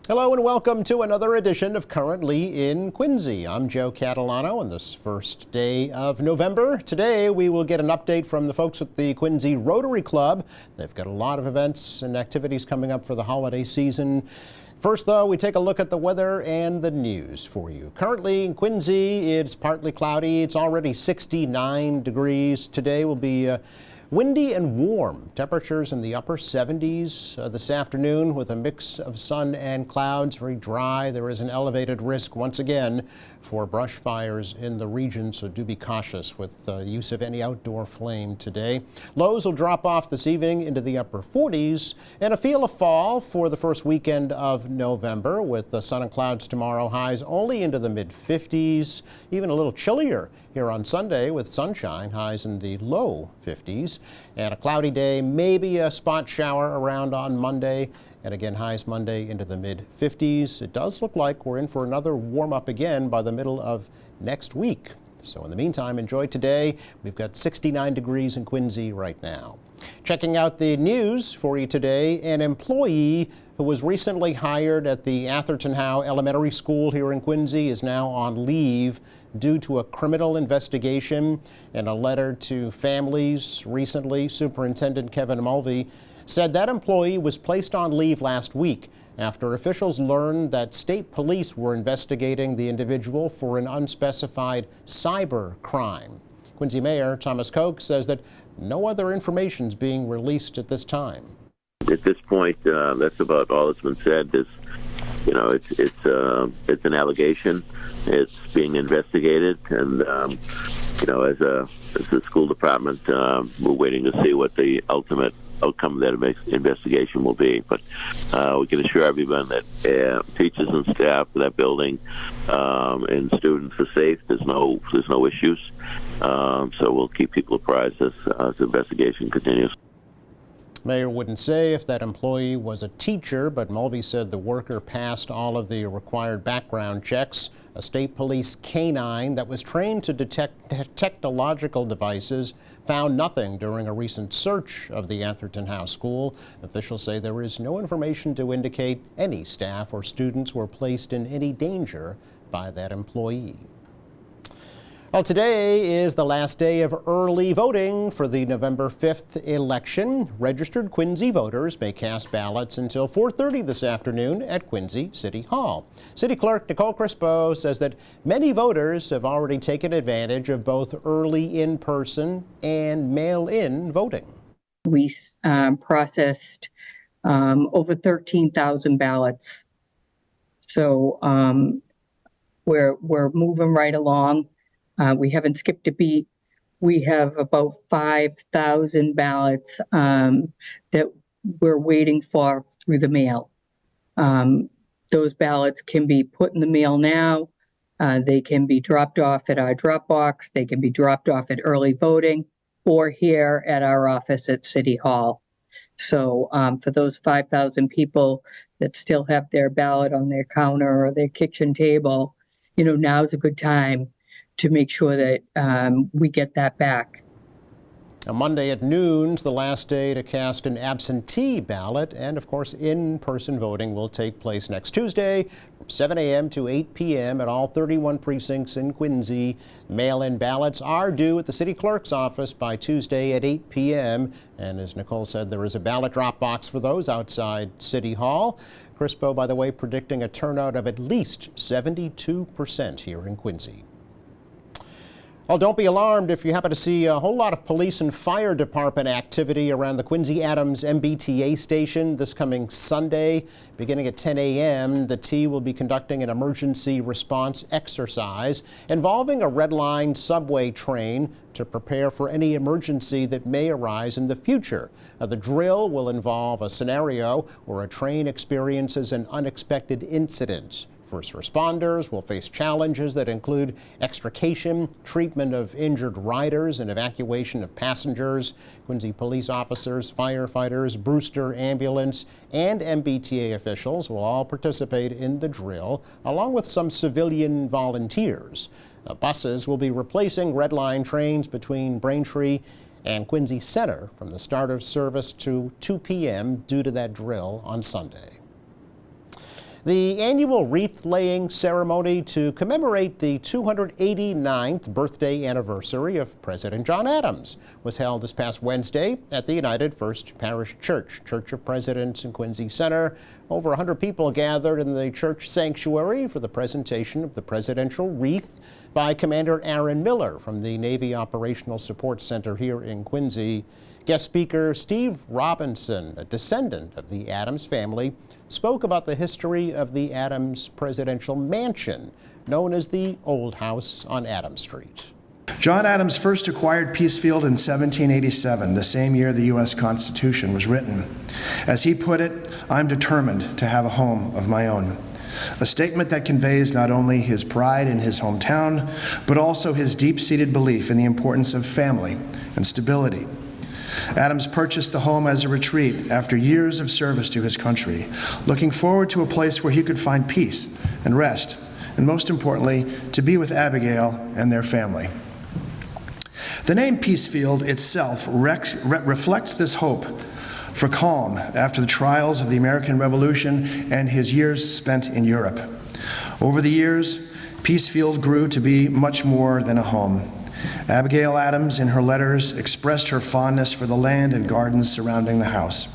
Hello and welcome to another edition of Currently in Quincy. I'm Joe Catalano on this first day of November. Today we will get an update from the folks at the Quincy Rotary Club. They've got a lot of events and activities coming up for the holiday season. First, though, we take a look at the weather and the news for you. Currently in Quincy, it's partly cloudy. It's already 69 degrees. Today will be windy and warm. Temperatures in the upper 70s this afternoon with a mix of sun and clouds. Very dry. There is an elevated risk once again for brush fires in the region, so do be cautious with the use of any outdoor flame today. Lows will drop off this evening into the upper 40s and a feel of fall for the first weekend of November with the sun and clouds tomorrow. Highs only into the mid 50s, even a little chillier here on Sunday with sunshine, highs in the low 50s, and a cloudy day, maybe a spot shower around on Monday, and again highs Monday into the mid 50s. It does look like we're in for another warm up again by the middle of next week. So in the meantime, enjoy today. We've got 69 degrees in Quincy right now. Checking out the news for you today, an employee who was recently hired at the Atherton Howe Elementary School here in Quincy is now on leave due to a criminal investigation. In a letter to families recently, Superintendent Kevin Mulvey said that employee was placed on leave last week after officials learned that state police were investigating the individual for an unspecified cyber crime. Quincy Mayor Thomas Koch says that no other information is being released at this time. At this point, that's about all that's been said. It's an allegation. It's being investigated, and as a school department, we're waiting to see what the ultimate outcome of that investigation will be. But we can assure everyone that teachers and staff for that building and students are safe. There's no issues. So we'll keep people apprised as the investigation continues. Mayor wouldn't say if that employee was a teacher, but Mulvey said the worker passed all of the required background checks. A state police canine that was trained to detect technological devices found nothing during a recent search of the Atherton Howe School. Officials say there is no information to indicate any staff or students were placed in any danger by that employee. Well, today is the last day of early voting for the November 5th election. Registered Quincy voters may cast ballots until 4:30 this afternoon at Quincy City Hall. City Clerk Nicole Crispo says that many voters have already taken advantage of both early in-person and mail-in voting. We processed over 13,000 ballots. So we're moving right along. We haven't skipped a beat. We have about 5,000 ballots that we're waiting for through the mail. Those ballots can be put in the mail now. They can be dropped off at our drop box. They can be dropped off at early voting or here at our office at City Hall. So for those 5,000 people that still have their ballot on their counter or their kitchen table, now's a good time to make sure that we get that back. Now, Monday at noon's the last day to cast an absentee ballot, and of course in-person voting will take place next Tuesday from 7 a.m. to 8 p.m. at all 31 precincts in Quincy. Mail-in ballots are due at the city clerk's office by Tuesday at 8 p.m. And as Nicole said, there is a ballot drop box for those outside City Hall. Crispo, by the way, predicting a turnout of at least 72% here in Quincy. Well, don't be alarmed if you happen to see a whole lot of police and fire department activity around the Quincy Adams MBTA station this coming Sunday. Beginning at 10 a.m., the T will be conducting an emergency response exercise involving a Red Line subway train to prepare for any emergency that may arise in the future. The drill will involve a scenario where a train experiences an unexpected incident. First responders will face challenges that include extrication, treatment of injured riders, and evacuation of passengers. Quincy police officers, firefighters, Brewster Ambulance, and MBTA officials will all participate in the drill, along with some civilian volunteers. Buses will be replacing Red Line trains between Braintree and Quincy Center from the start of service to 2 p.m. due to that drill on Sunday. The annual wreath-laying ceremony to commemorate the 289th birthday anniversary of President John Adams was held this past Wednesday at the United First Parish Church, Church of Presidents in Quincy Center. Over 100 people gathered in the church sanctuary for the presentation of the presidential wreath by Commander Aaron Miller from the Navy Operational Support Center here in Quincy. Guest speaker Steve Robinson, a descendant of the Adams family, spoke about the history of the Adams presidential mansion, known as the Old House on Adams Street. John Adams first acquired Peacefield in 1787, the same year the U.S. Constitution was written. As he put it, "I'm determined to have a home of my own." A statement that conveys not only his pride in his hometown, but also his deep-seated belief in the importance of family and stability. Adams purchased the home as a retreat after years of service to his country, looking forward to a place where he could find peace and rest, and most importantly, to be with Abigail and their family. The name Peacefield itself reflects this hope for calm after the trials of the American Revolution and his years spent in Europe. Over the years, Peacefield grew to be much more than a home. Abigail Adams, in her letters, expressed her fondness for the land and gardens surrounding the house.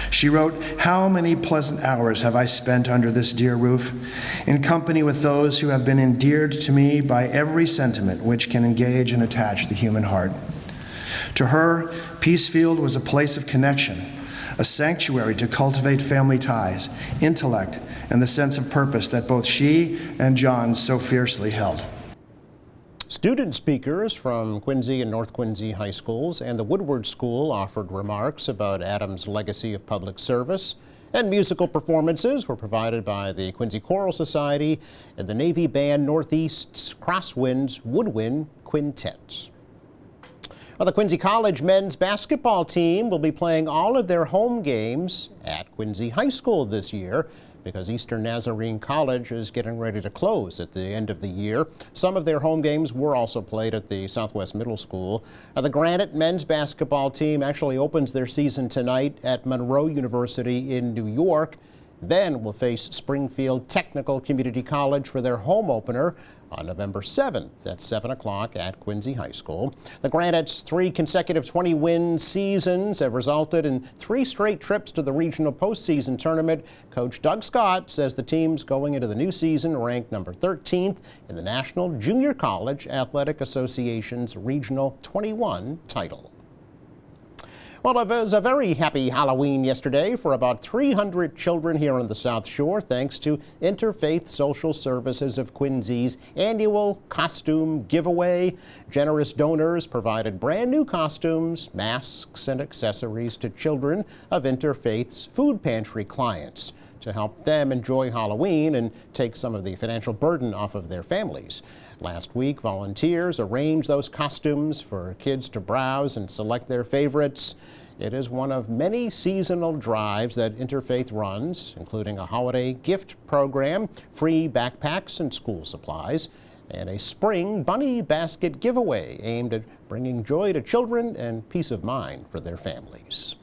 She wrote, "How many pleasant hours have I spent under this dear roof, in company with those who have been endeared to me by every sentiment which can engage and attach the human heart." To her, Peacefield was a place of connection, a sanctuary to cultivate family ties, intellect, and the sense of purpose that both she and John so fiercely held. Student speakers from Quincy and North Quincy high schools and the Woodward School offered remarks about Adams' legacy of public service, and musical performances were provided by the Quincy Choral Society and the Navy Band Northeast's Crosswinds Woodwind Quintet. Well, the Quincy College men's basketball team will be playing all of their home games at Quincy High School this year because Eastern Nazarene College is getting ready to close at the end of the year. Some of their home games were also played at the Southwest Middle School. The Granite men's basketball team actually opens their season tonight at Monroe University in New York. Then will face Springfield Technical Community College for their home opener on November 7th at 7 o'clock at Quincy High School. The Granite's 3 consecutive 20-win seasons have resulted in 3 straight trips to the regional postseason tournament. Coach Doug Scott says the team's going into the new season ranked number 13th in the National Junior College Athletic Association's Regional 21 title. Well, it was a very happy Halloween yesterday for about 300 children here on the South Shore, thanks to Interfaith Social Services of Quincy's annual costume giveaway. Generous donors provided brand new costumes, masks, and accessories to children of Interfaith's food pantry clients to help them enjoy Halloween and take some of the financial burden off of their families. Last week, volunteers arranged those costumes for kids to browse and select their favorites. It is one of many seasonal drives that Interfaith runs, including a holiday gift program, free backpacks and school supplies, and a spring bunny basket giveaway aimed at bringing joy to children and peace of mind for their families.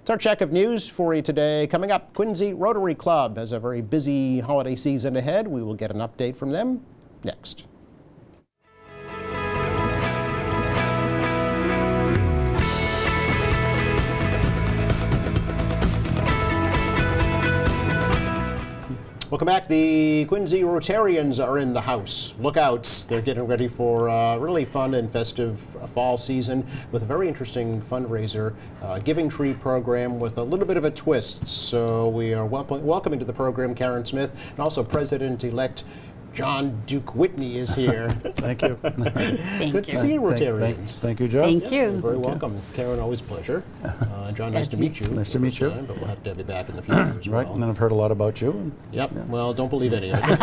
It's our check of news for you today. Coming up, Quincy Rotary Club has a very busy holiday season ahead. We will get an update from them next. Welcome back. The Quincy Rotarians are in the house. Look out. They're getting ready for a really fun and festive fall season with a very interesting fundraiser, Giving Tree program with a little bit of a twist. So we are welcoming to the program Karen Smith and also President-elect John Duke Whitney is here. Thank you. Good to see you, Rotarians. Thank you, Joe. Thank you. You're very welcome. Karen, always a pleasure. John, nice to meet you. Nice to meet you. But we'll have to have you back in the future as well. Right, and I've heard a lot about you. Yep. Yeah. Well, don't believe any of it.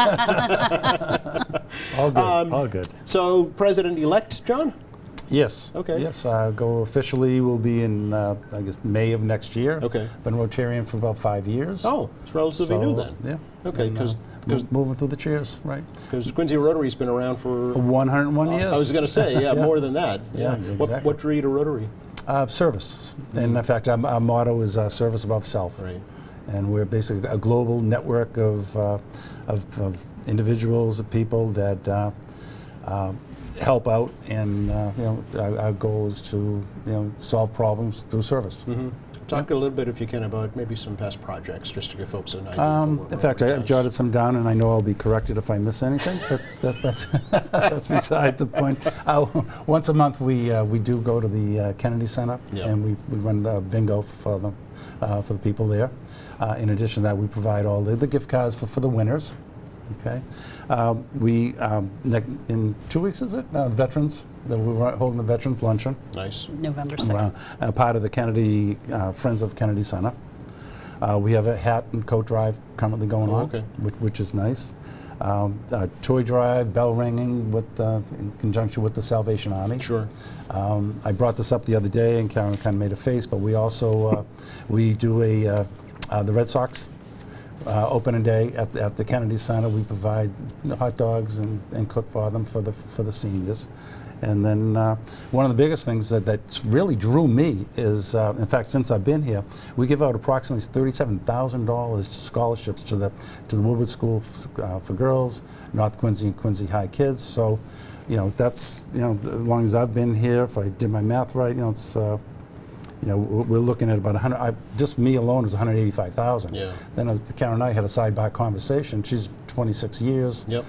All good. All good. So, President-elect John? Yes. Okay. Yes, go officially will be in, I guess, May of next year. Okay. Been Rotarian for about 5 years. Oh, it's relatively new then. Yeah. Okay, because moving through the chairs, right? Because Quincy Rotary's been around for 101 years. I was going to say, yeah, more than that. Yeah, exactly. What drew you to Rotary? Service. And in fact, our motto is service above self. Right. And we're basically a global network of individuals, of people that help out, and our goal is to solve problems through service. Talk a little bit, if you can, about maybe some past projects, just to give folks an idea. Of what In fact, Rotary I've does. jotted some down, and I know I'll be corrected if I miss anything, but that's beside the point. Once a month, we do go to the Kennedy Center, Yeah. and we run the bingo for the people there. In addition to that, we provide all the gift cards for the winners. Okay, in 2 weeks, is it? Veterans. We're holding the Veterans Luncheon. Nice. November 2nd. Part of the Kennedy Friends of Kennedy Center. We have a hat and coat drive currently going on, okay. which is nice. Toy drive, bell ringing in conjunction with the Salvation Army. Sure. I brought this up the other day, and Karen kind of made a face, but we also we do the Red Sox opening day at the Kennedy Center. We provide hot dogs and cook for them for the seniors. And then one of the biggest things that really drew me is, in fact, since I've been here, we give out approximately $37,000 scholarships to the Woodward School for Girls, North Quincy and Quincy High kids. So, that's as long as I've been here, if I did my math right, it's. We're looking at about 100. Just me alone is 185,000. Yeah. Then Karen and I had a sidebar conversation. She's 26 years. Yep.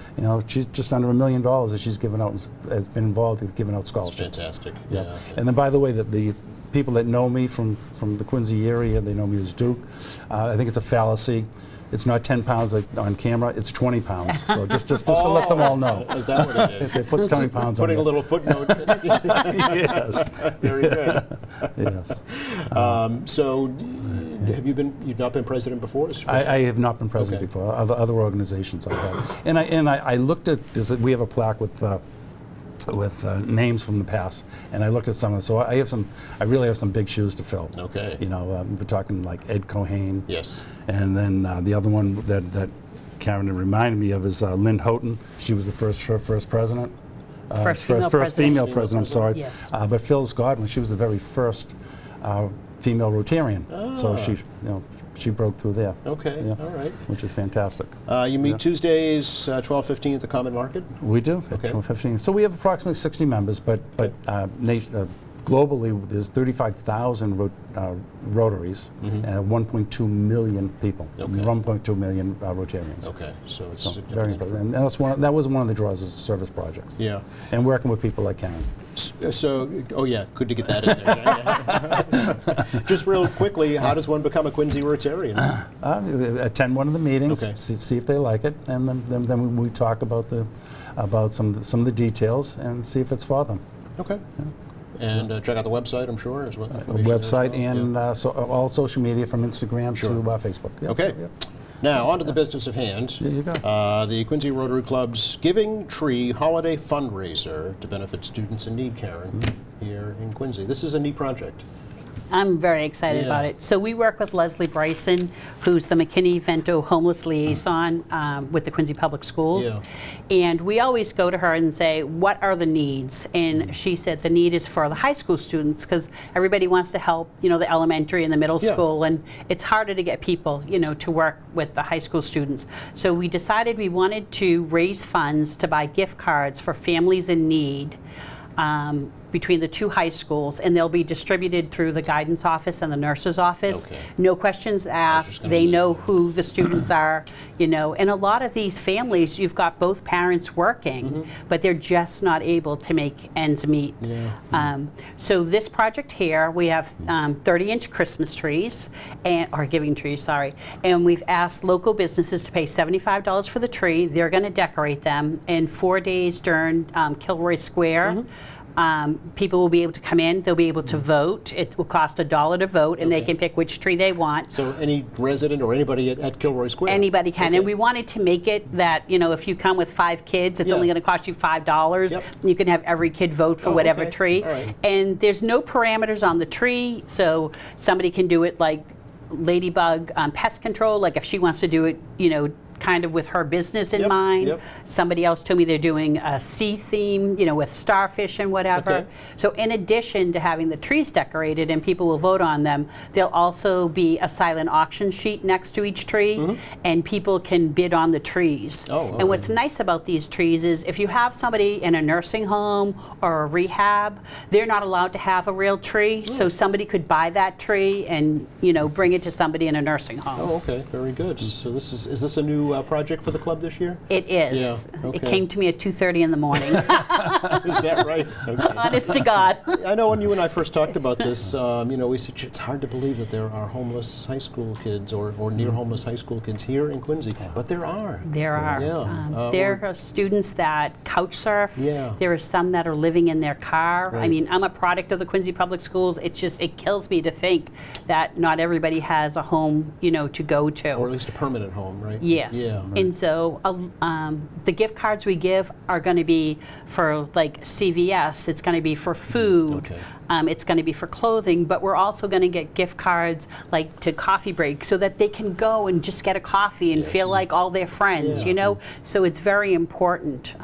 She's just under $1 million that she's given out, has been involved with giving out That's scholarships. fantastic. Yeah. And then, by the way, the people that know me from the Quincy area, they know me as Duke. I think it's a fallacy. It's not 10 pounds on camera, it's 20 pounds. So just to let them all know. Is that what it is? It puts 20 pounds on Putting a there. little footnote. Yes. Very good. Yes. So, you've not been president before? I have not been president Okay. before. Other organizations I have. And I looked at this. We have a plaque with names from the past, and I looked at some of them. So I really have some big shoes to fill. Okay. We're talking like Ed Cohane. Yes. And then the other one that Karen reminded me of is Lynn Houghton. She was her first president. First female president. Female president, I'm sorry. Yes. But Phyllis Godwin, she was the very first female Rotarian. So she broke through there. Okay. Yeah. All right. Which is fantastic. You meet Tuesdays, 12:15 at the Common Market? We do, at Okay. 12:15. So we have approximately 60 members, but globally there's 35,000 Rotaries and 1.2 million people, Okay. 1.2 million Rotarians. Okay. So it's So significant. very important. And that was one of the draws, is the service project. Yeah. And working with people like Karen. So, oh yeah, good to get that in there. Yeah. Just real quickly, how does one become a Quincy Rotarian? Attend one of the meetings, Okay. see if they like it, and then we talk about some of the details and see if it's for them. Okay. And check out the website, I'm sure, as well. information there as Website well. and Yeah. all social media, from Instagram Sure. to Facebook. Yep, Okay. yep. Now, on to the business of hand. There you go. The Quincy Rotary Club's Giving Tree Holiday Fundraiser to benefit students in need, Karen, here in Quincy. This is a neat project. I'm very excited about Yeah. it. So we work with Leslie Bryson, who's the McKinney-Vento homeless liaison with the Quincy Public Schools. And we always go to her and say, what are the needs? And she said the need is for the high school students, because everybody wants to help, the elementary and the middle Yeah. school, and it's harder to get people, to work with the high school students. So we decided we wanted to raise funds to buy gift cards for families in need between the two high schools, and they'll be distributed through the guidance office and the nurse's office. Okay. No questions asked. gonna They say. know who the students are, and a lot of these families, you've got both parents working, but they're just not able to make ends meet. So this project here, we have 30-inch Christmas trees, or giving trees, sorry, and we've asked local businesses to pay $75 for the tree. They're going to decorate them in 4 days during Kilroy Square. People will be able to come in, they'll be able to vote. It will cost $1 to vote, and they Okay. can pick which tree they want. So any resident or anybody at Kilroy Square? Anybody can. Okay. And we wanted to make it that, if you come with 5 kids, it's Yeah. only going to cost you $5. Yep. You can have every kid vote for Oh, whatever okay. tree. All right. And there's no parameters on the tree, so somebody can do it like Ladybug pest control, like if she wants to do it, kind of with her business in Yep, mind. yep. Somebody else told me they're doing a sea theme, with starfish and whatever. Okay. So in addition to having the trees decorated and people will vote on them, there'll also be a silent auction sheet next to each tree, and people can bid on the trees. Oh, And okay. what's nice about these trees is if you have somebody in a nursing home or a rehab, they're not allowed to have a real tree, so somebody could buy that tree and, bring it to somebody in a nursing home. Oh, okay, very good. So this is this a new project for the club this year? It is. Yeah, okay. It came to me at 2:30 in the morning. Is that right? Okay. Honest to God. I know when you and I first talked about this, we said it's hard to believe that there are homeless high school kids or near homeless high school kids here in Quincy, but there are. There are. Yeah. There are students that couch surf. Yeah. There are some that are living in their car. I Right. mean, I'm a product of the Quincy Public Schools. It kills me to think that not everybody has a home, to go to. Or at least a permanent home, right? Yes. Yeah. And so the gift cards we give are going to be for like CVS, it's going to be for food, Okay. It's going to be for clothing, but we're also going to get gift cards like to coffee break so that they can go and just get a coffee and Yes. feel like all their friends, Yeah. So it's very important.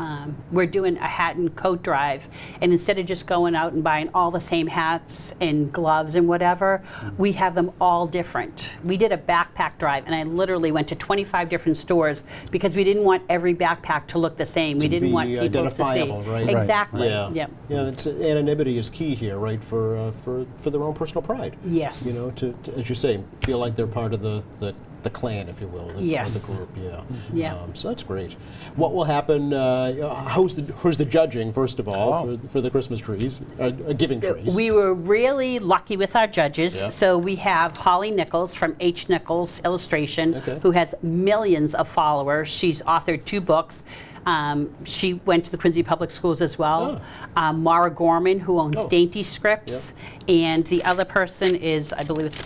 We're doing a hat and coat drive, and instead of just going out and buying all the same hats and gloves and whatever, we have them all different. We did a backpack drive, and I literally went to 25 different stores because we didn't want every backpack to look the same. We didn't be want people to see. identifiable, right? Right. Exactly. Yeah. Yep. Yeah. Anonymity is key here, right? For their own personal pride. Yes. To as you say, feel like they're part of the clan, if you will, Yes. the group. Yeah. Yeah. So that's great. What will happen? Who's the judging first of all for the Christmas trees, giving trees? We were really lucky with our judges. Yeah. So we have Holly Nichols from H. Nichols Illustration, Okay. who has millions of followers. She's authored 2 books. She went to the Quincy Public Schools as well. Mara Gorman, who owns Oh. Dainty Scripts. And the other person is, I believe it's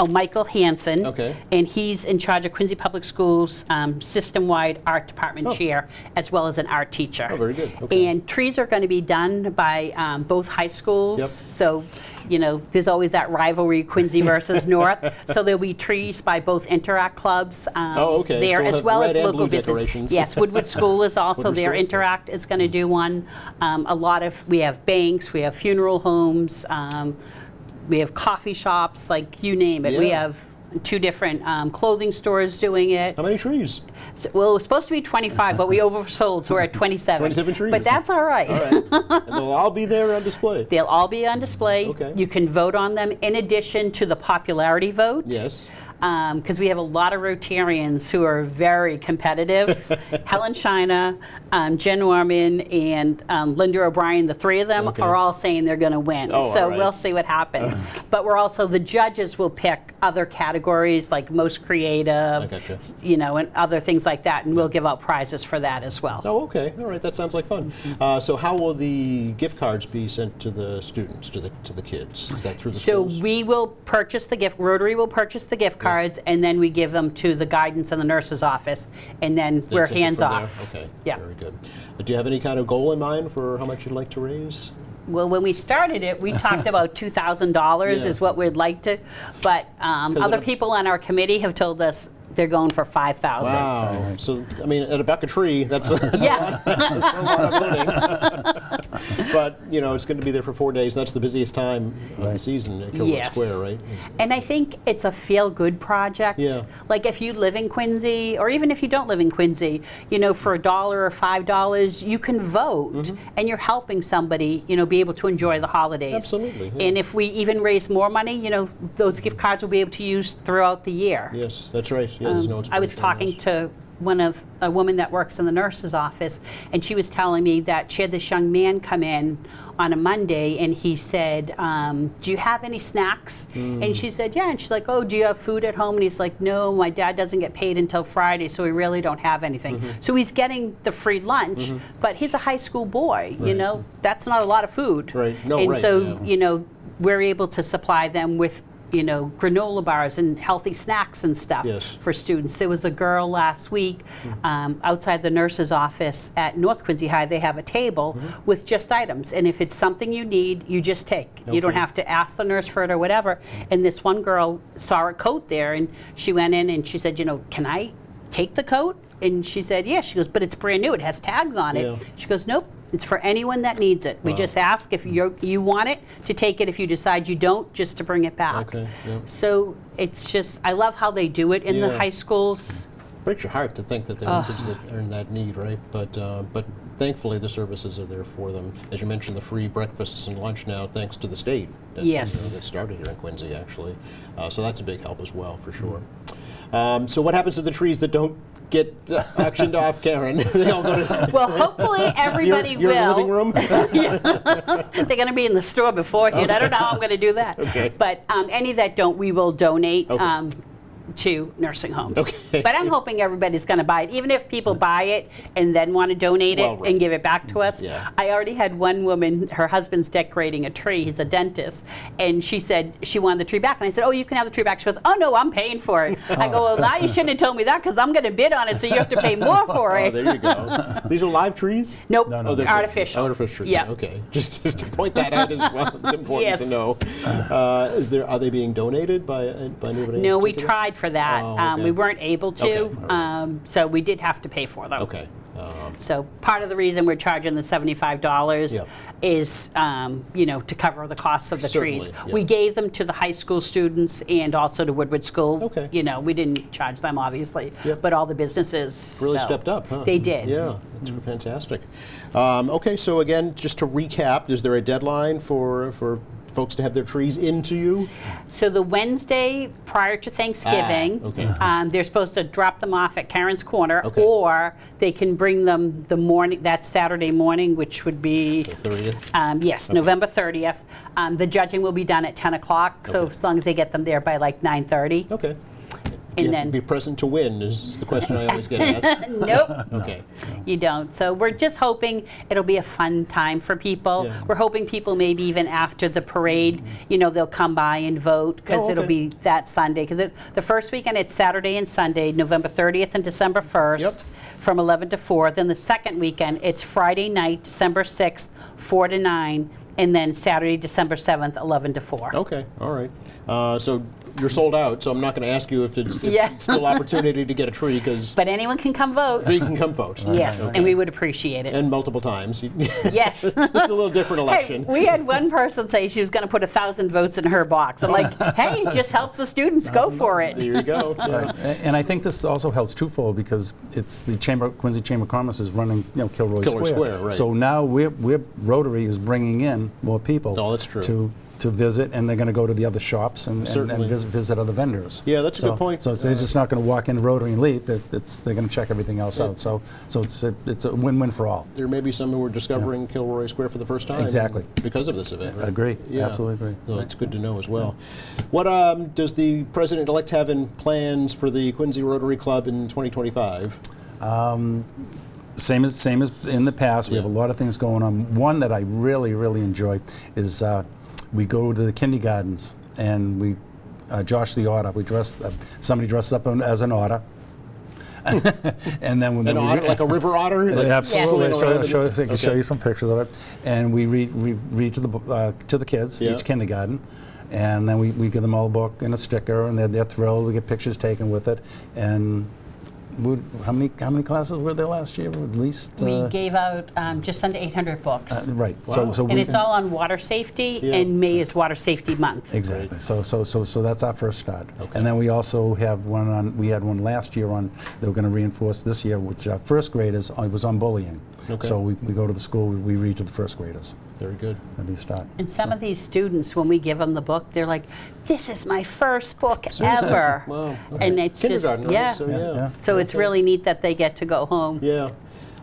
Michael Hansen. Okay. And he's in charge of Quincy Public Schools system-wide art department chair, as well as an art teacher. Oh, very good. Okay. And trees are going to be done by both high schools. Yep. So, there's always that rivalry, Quincy versus North. So there'll be trees by both Interact clubs Okay. there, So we'll as have well red as and local blue business. decorations. Yes, Woodward School is also Woodward there. School, Interact is going to do one. We have banks, we have funeral homes, we have coffee shops, like you name it. We Yeah. have 2 different clothing stores doing it. How many trees? So, well, it was supposed to be 25, but we oversold, so we're at 27. 27 trees. But that's all right. All right. And they'll all be there on display. They'll all be on display. Okay. You can vote on them in addition to the popularity vote. Yes. Because we have a lot of Rotarians who are very competitive. Helen Shina, Jen Norman, and Linda O'Brien, the 3 of them Okay. are all saying they're going to win. Oh, So all right. we'll see what happens. But we're also, the judges will pick other categories like most creative, I gotcha. and other things like that, and we'll give out prizes for that as well. Oh, okay. All right. That sounds like fun. So how will the gift cards be sent to the students, to the kids? Is that through the So schools? we will purchase Rotary will purchase the gift cards, and then we give them to the guidance and the nurse's office, and then They we're take it hands from there? off. Okay. Yeah. Very good. Do you have any kind of goal in mind for how much you'd like to raise? Well, when we started it, we talked about $2,000 Yeah. is what we'd like to, but other it- people on our committee have told us they're going for 5,000. Wow. So, I mean, at $1 a tree, that's a Yeah. lot of money. But, it's going to be there for 4 days. That's the busiest time of the season at Kilroy Yes. Square, right? And I think it's a feel-good project. Yeah. Like if you live in Quincy, or even if you don't live in Quincy, for $1 or $5, you can vote, and you're helping somebody, be able to enjoy the holidays. Absolutely, yeah. And if we even raise more money, those gift cards will be able to use throughout the year. Yes, that's right. Yeah, there's no I was expiration on talking those. to a woman that works in the nurse's office, and she was telling me that she had this young man come in on a Monday, and he said, do you have any snacks? And she said, yeah. And she's like, oh, do you have food at home? And he's like, no, my dad doesn't get paid until Friday, so we really don't have anything. So he's getting the free lunch, but he's a high school boy, that's not a lot of food. Right. No, and right, so, yeah. we're able to supply them with granola bars and healthy snacks and stuff Yes. for students. There was a girl last week outside the nurse's office at North Quincy High. They have a table with just items, and if it's something you need, you just take. You don't Okay. have to ask the nurse for it or whatever. And this one girl saw a coat there, and she went in and she said, can I take the coat? And she said, yeah. She goes, but it's brand new. It has tags on it. Yeah. She goes, nope. It's for anyone that needs it. We just ask if you want it to take it. If you decide you don't, just to bring it back. Okay, yeah. So it's just, I love how they do it in the Yeah. high schools. Breaks your heart to think that there are kids that are in that need, right? But thankfully the services are there for them. As you mentioned, the free breakfasts and lunch now, thanks to the state. That, Yes. that started here in Quincy, actually. So that's a big help as well, for sure. So what happens to the trees that don't get auctioned off, Karen? They all go to Well, hopefully everybody your will. living room? They're going to be in the store beforehand. I don't know how I'm going to do that. Okay. But any that don't, we will donate Okay. to nursing homes. Okay. But I'm hoping everybody's going to buy it, even if people buy it and then want to donate Well, it right. and give it back to us. Yeah. I already had one woman, her husband's decorating a tree. He's a dentist. And she said she wanted the tree back. And I said, oh, you can have the tree back. She goes, oh, no, I'm paying for it. I go, well, now you shouldn't have told me that because I'm going to bid on it, so you have to pay more for Oh, it. there you go. These are live trees? Nope, No, no. Oh, they're artificial. Artificial trees. Yeah. Okay. Just to point that out as well. It's important Yes. to know. Are they being donated by anybody? No, in we particular? tried for that. Oh, okay. We weren't able to, Okay, all so we did have to pay for them. Okay. So part of the reason we're charging the $75 Yeah. is, to cover the costs of the trees. Certainly, yeah. We gave them to the high school students and also to Woodward School. Okay. We didn't charge them, obviously, Yep. but all the businesses. Really so stepped up, huh? They did. Yeah, that's fantastic. Okay, so again, just to recap, is there a deadline for folks to have their trees into you? So the Wednesday prior to Thanksgiving, okay. They're supposed to drop them off at Karen's Corner, Okay. or they can bring them the morning, that Saturday morning, which would be, The 30th? yes, November 30th. The judging will be done at 10 o'clock, so Okay. as long as they get them there by like 9:30. Okay. Do you And have to then, be present to win is the question I always get asked. nope, Okay. you don't. So we're just hoping it'll be a fun time for people. Yeah. We're hoping people maybe even after the parade, they'll come by and vote because Oh, it'll okay. be that Sunday. Because the first weekend it's Saturday and Sunday, November 30th and December 1st Yep. from 11 to 4. Then the second weekend it's Friday night, December 6th, 4 to 9. And then Saturday, December 7th, 11 to 4. Okay, all right. So you're sold out, so I'm not going to ask you if it's Yeah. still opportunity to get a tree, because But anyone can come vote. you can come vote. Yes, Okay. and we would appreciate it. And multiple times. Yes. This is a little different election. Hey, we had one person say she was going to put 1,000 votes in her box. I'm like, hey, it just helps the students. Go for There it. you go. Yeah. And I think this also helps twofold because it's the Quincy Chamber of Commerce is running, Kilroy Kilroy Square. Square, right. So now Rotary is bringing in more people. Oh, that's true. To visit, and they're going to go to the other shops and Certainly. visit other vendors. Yeah, that's a good point. So they're just not going to walk in Rotary and leave. They're going to check everything else out. So it's a win-win for all. There may be some who are discovering Kilroy Square for the first time. Exactly. Because of this event. Right? Agree. Yeah. Absolutely agree. So it's good to know as well. What does the president-elect have in plans for the Quincy Rotary Club in 2025? Same as in the past. We have a lot of things going on. One that I really, really enjoy is we go to the kindergartens and we Josh the Otter. We dress somebody dresses up as an otter. And then when An otter, like a river otter? Like absolutely, swimming around I can show Okay. you some pictures of it. And we read to the kids, Yeah. each kindergarten, and then we give them all a book and a sticker, and they're thrilled. We get pictures taken with it. And how many classes were there last year? At least We gave out just under 800 books. right. Wow. So And we it's all on water safety, Yeah. and May is Water Safety Month. exactly. So that's our first start. Okay. And then we also have one on. We had one last year on. They were going to reinforce this year, which our first graders. It was on bullying. Okay. So we go to the school. We read to the first graders. Very good. That'd be a start. And some of these students, when we give them the book, they're like, this is my first book Seriously? ever. Wow. Okay. And it's just, Kindergarten, right? yeah. So, Yeah. So it's really neat that they get to go home. Yeah.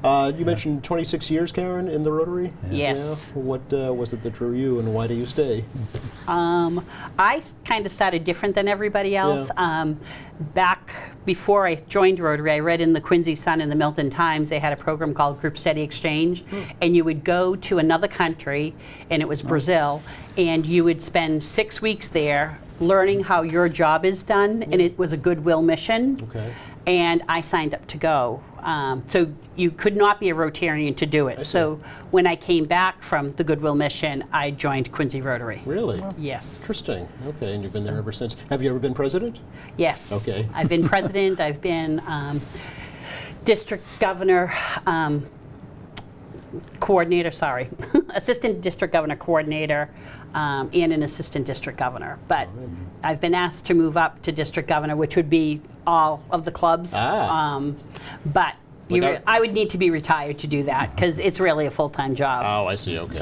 You mentioned 26 years, Karen, in the Rotary? Yes. Yeah. What was it that drew you, and why do you stay? I kind of started different than everybody else. Back before I joined Rotary, I read in the Quincy Sun and the Milton Times, they had a program called Group Study Exchange, and you would go to another country, and it was Brazil, and you would spend 6 weeks there learning how your job is done, and it was a goodwill mission. Okay. And I signed up to go. So you could not be a Rotarian to do it. So when I came back from the Goodwill Mission, I joined Quincy Rotary. Really? Yes. Interesting. Okay, and you've been there ever since. Have you ever been president? Yes. Okay. I've been president. I've been district governor, coordinator, sorry, assistant district governor coordinator, and an assistant district governor. But I've been asked to move up to district governor, which would be all of the clubs. But I would need to be retired to do that because it's really a full-time job. Oh, I see. Okay.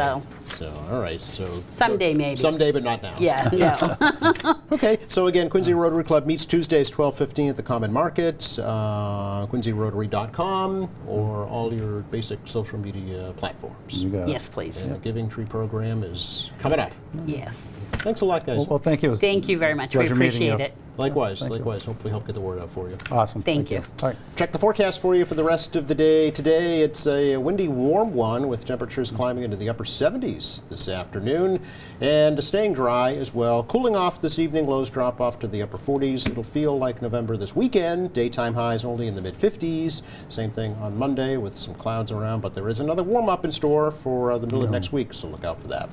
So all right. So someday maybe. someday, but not now. Yeah, no. Okay, so again, Quincy Rotary Club meets Tuesdays, 12:15 at the Common Market, quincyrotary.com, or all your basic social media platforms. You got it. Yes, please. And the Giving Tree program is coming up. Yes. Thanks a lot, guys. Well, thank you. Thank you very much. We Pleasure meeting appreciate you. it. Likewise. Hopefully help get the word out for you. Awesome. Thank you. All right. Check the forecast for you for the rest of the day. Today, it's a windy, warm one with temperatures climbing into the upper 70s this afternoon and staying dry as well. Cooling off this evening, lows drop off to the upper 40s. It'll feel like November this weekend. Daytime highs only in the mid 50s. Same thing on Monday with some clouds around, but there is another warm up in store for the middle of next week, so look out for that.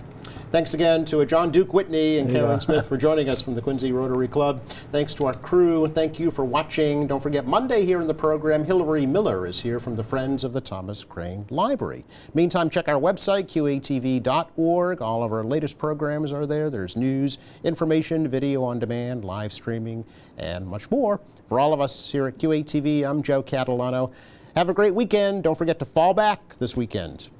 Thanks again to John Duke Whitney and Karen Smith for joining us from the Quincy Rotary Club. Thanks to our crew, and thank you for watching. Don't forget, Monday here in the program, Hillary Miller is here from the Friends of the Thomas Crane Library. Meantime, check our website, qatv.org. All of our latest programs are there. There's news, information, video on demand, live streaming, and much more. For all of us here at QATV, I'm Joe Catalano. Have a great weekend. Don't forget to fall back this weekend.